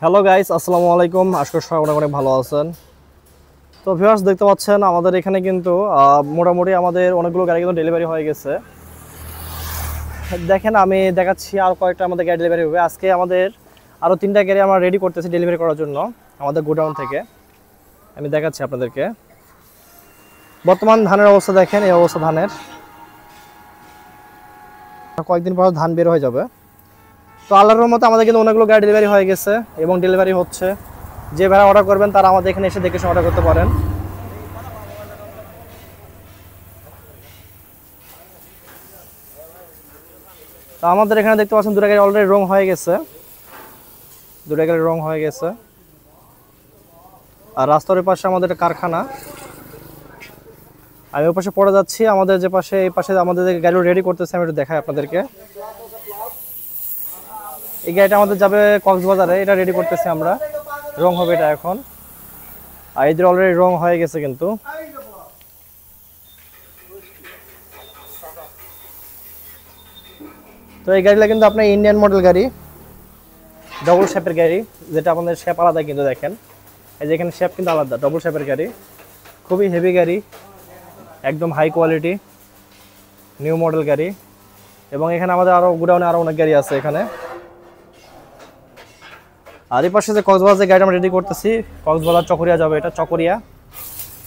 Hello guys, আসসালামু আলাইকুম। আশা করি সবাই অনেক ভালো আছেন। তো ভিউয়ার্স, দেখতে পাচ্ছেন আমাদের এখানে কিন্তু মোটামুটি আমাদের অনেকগুলো গাড়ি কিন্তু ডেলিভারি হয়ে গেছে। দেখেন, আমি দেখাচ্ছি আর কয়েকটা আমাদের গাড়ি ডেলিভারি হবে। আজকে আমাদের আরও 3টা গাড়ি আমরা রেডি করতেছি ডেলিভারি করার জন্য আমাদের গোডাউন থেকে। আমি দেখাচ্ছি আপনাদেরকে। বর্তমান ধানের অবস্থা দেখেন, এই অবস্থা ধানের। কয়েকদিন পর ধান বের হয়ে যাবে। তো আল্লাহর রহমতে আমাদের কিন্তু অনেকগুলো গাড়ি ডেলিভারি হয়ে গেছে এবং ডেলিভারি হচ্ছে। যে ভাড়া অর্ডার করবেন তারা আমাদের এখানে এসে দেখে অর্ডার করতে পারেন। তো আমাদের এখানে দেখতে পাচ্ছেন দুটো গাড়ি অলরেডি রং হয়ে গেছে, দুটো গাড়ি রং হয়ে গেছে। আর রাস্তার ওই পাশে আমাদের একটা কারখানা। আমি ওই পাশে পড়ে যাচ্ছি, আমাদের যে পাশে এই পাশে আমাদের গাড়ি রেডি করতেছে, আমি একটু দেখাই আপনাদেরকে। এই গাড়িটা আমাদের যাবে কক্সবাজারে, এটা রেডি করতেছি আমরা, রং হবে এটা এখন। আর এদের অলরেডি রং হয়ে গেছে কিন্তু। তো এই গাড়িটা কিন্তু আপনার ইন্ডিয়ান মডেল গাড়ি, ডবল শেপের গাড়ি, যেটা আপনাদের শেপ আলাদা কিন্তু দেখেন, এই যে এখানে শেপ কিন্তু আলাদা, ডবল শেপের গাড়ি, খুবই হেভি গাড়ি, একদম হাই কোয়ালিটি নিউ মডেল গাড়ি। এবং এখানে আমাদের আরও গোডাউনে আরও অনেক গাড়ি আছে এখানে। আর এই পাশে যে কক্সবাজার গাড়ি আমরা রেডি করতেছি, কক্সবাজার চকরিয়া যাবে, এটা চকরিয়া।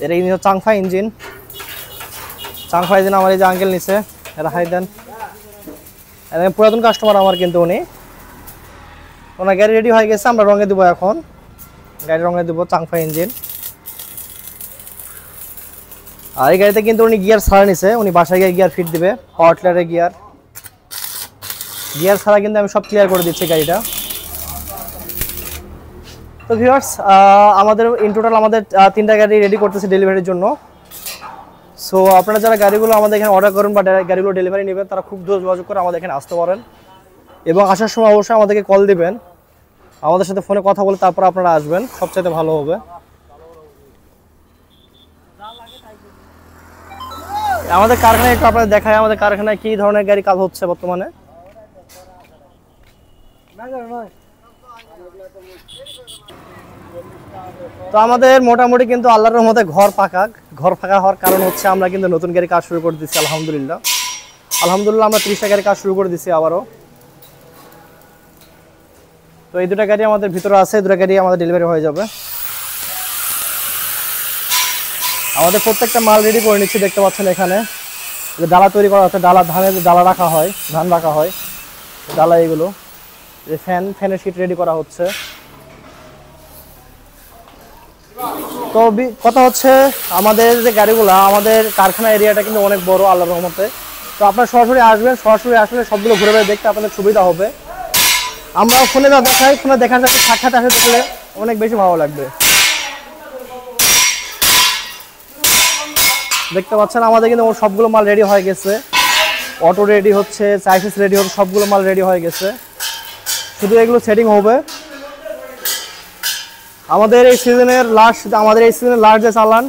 এর ইঞ্জিন চাংফা ইঞ্জিন, চাংফা ইঞ্জিন আমার এই যে আঙ্কেল নিচে, এটা হাই দেন। পুরাতন কাস্টমার আমার কিন্তু উনি, ওনার গাড়ি রেডি হয়ে গেছে, আমরা রঙে দেবো এখন, গাড়ি রঙে দেবো চাংফা ইঞ্জিন। আর এই গাড়িতে কিন্তু উনি গিয়ার ছাড়া নিছে, উনি বাসায় গিয়ে গিয়ার ফিট দিবে, পাওয়ার টিলারের গিয়ার ছাড়া কিন্তু আমি সব ক্লিয়ার করে দিচ্ছি গাড়িটা। তো ভিউয়ার্স, আমাদের ইন টোটাল আমাদের 3টা গাড়ি রেডি করতেছি ডেলিভারির জন্য। সো আপনারা যারা গাড়িগুলো আমাদের এখানে অর্ডার করেন বা গাড়িগুলো ডেলিভারি নেবেন, তারা খুব দ্রুত যোগাযোগ করে আমাদের এখানে আসতে পারেন এবং আসার সময় অবশ্যই আমাদেরকে কল দিবেন, আমাদের সাথে ফোনে কথা বলে তারপর আপনারা আসবেন, সবচাইতে ভালো হবে। আমাদের কারখানায় একটু আপনাদের দেখায় আমাদের কারখানায় কি ধরনের গাড়ি কাজ হচ্ছে বর্তমানে। তো আমাদের মোটামুটি কিন্তু আল্লাহর রহমতে ঘর ফাঁকা হওয়ার কারণ হচ্ছে আমরা কিন্তু নতুন গাড়ি কাজ শুরু করে দিচ্ছি। আলহামদুলিল্লাহ আমরা 30টা গাড়ি কাজ শুরু করে দিচ্ছি আবারও। তো এই দুটা গাড়ি আমাদের ভিতরে আছে, দুটা গাড়ি আমাদের ডেলিভারি হয়ে যাবে। আমাদের প্রত্যেকটা মাল রেডি করে নিচ্ছি, দেখতে পাচ্ছেন এখানে যে ডালা তৈরি করা হচ্ছে, ধানের ডালা রাখা হয়, ধান রাখা হয় ডালা, এগুলো যে ফ্যানের শীট রেডি করা হচ্ছে। তো কথা হচ্ছে আমাদের যে গাড়িগুলো, আমাদের কারখানা এরিয়াটা কিন্তু অনেক বড় আল্লাহর রহমতে। তো আপনারা সরাসরি আসবেন, সরাসরি আসলে সবগুলো ঘুরে ঘুরে দেখতে আপনাদের সুবিধা হবে। আমরা ফোনে যা দেখাই, ফোনে দেখার সাথে সাক্ষাৎ আসে দেখলে অনেক বেশি ভালো লাগবে। দেখতে পাচ্ছেন আমাদের কিন্তু সবগুলো মাল রেডি হয়ে গেছে, অটো রেডি হচ্ছে, চাইসিস রেডি হচ্ছে, সবগুলো মাল রেডি হয়ে গেছে, শুধু এগুলো সেটিং হবে। আমাদের এই সিজনের লাস্ট যে চালান,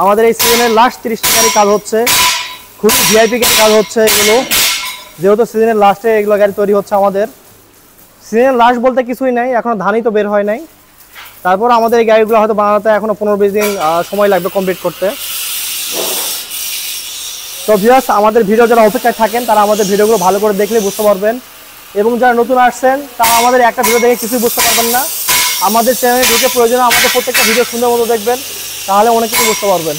আমাদের এই সিজনের লাস্ট 30টা গাড়ি কাজ হচ্ছে, খুবই ভিআইপি গাড়ি কাজ হচ্ছে এগুলো, যেহেতু সিজনের লাস্টে এগুলো গাড়ি তৈরি হচ্ছে। আমাদের সিজনের লাস্ট বলতে কিছুই নাই, এখনো ধানই তো বের হয় নাই। তারপর আমাদের এই গাড়িগুলো হয়তো বানাতে এখনো 15-20 দিন সময় লাগবে কমপ্লিট করতে। তো ভিউয়ার্স, আমাদের ভিডিও যারা অপেক্ষায় থাকেন তারা আমাদের ভিডিওগুলো ভালো করে দেখলে বুঝতে পারবেন, এবং যারা নতুন আসছেন তারা আমাদের একটা ভিডিও দেখে কিছুই বুঝতে পারবেন না। আমাদের চ্যানেলে ঢুকে প্রয়োজনে আমাদের প্রত্যেকটা ভিডিও সুন্দর মতো দেখবেন, তাহলে অনেক কিছু বুঝতে পারবেন।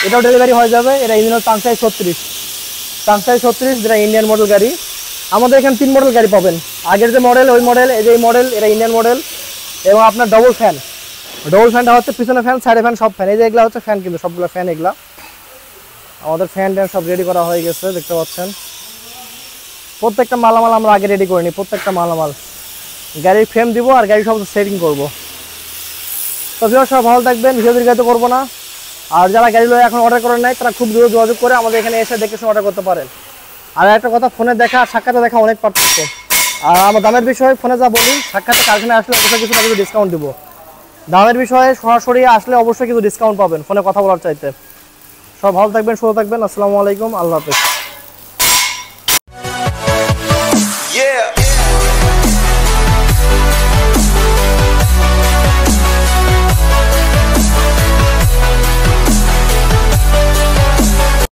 এটাও ডেলিভারি হয়ে যাবে। এটা ইঞ্জিন চাংসাই 36, যেটা ইন্ডিয়ান মডেল গাড়ি। আমাদের এখানে 3 মডেল গাড়ি পাবেন, আগের যে মডেল ওই মডেল, এই যে এই মডেল, এটা ইন্ডিয়ান মডেল। এবং আপনার ডবল ফ্যানটা হচ্ছে পিছনে ফ্যান, সাইডে ফ্যান, সব ফ্যান। এই যে এগুলো হচ্ছে ফ্যান, কিন্তু সবগুলো ফ্যান। এগুলা আমাদের ফ্যান সব রেডি করা হয়ে গেছে, দেখতে পাচ্ছেন। প্রত্যেকটা মালামাল আমরা আগে রেডি করে নিই, প্রত্যেকটা মালামাল। গাড়ির ফ্রেম দিব আর গাড়ি সব সেটিং করবো। তো ভিউয়ার্স, সব ভালো থাকবেন, ভিডিও দীর্ঘায়িত করবো না। আর যারা গাড়িগুলো এখন অর্ডার করেন নাই তারা খুব দ্রুত যোগাযোগ করে আমাদের এখানে এসে দেখে শুনে অর্ডার করতে পারেন। আর একটা কথা, ফোনে দেখা আর সাক্ষাতে দেখা অনেক পার্থক্য। আর আমার দামের বিষয়ে ফোনে যা বলি, সাক্ষাতে কারখানায় আসলে অবশ্যই কিছু ডিসকাউন্ট দিব। দামের বিষয়ে সরাসরি আসলে অবশ্যই কিছু ডিসকাউন্ট পাবেন ফোনে কথা বলার চাইতে। সব ভালো থাকবেন, সুস্থ থাকবেন। আসসালামু আলাইকুম, আল্লাহ হাফেজ।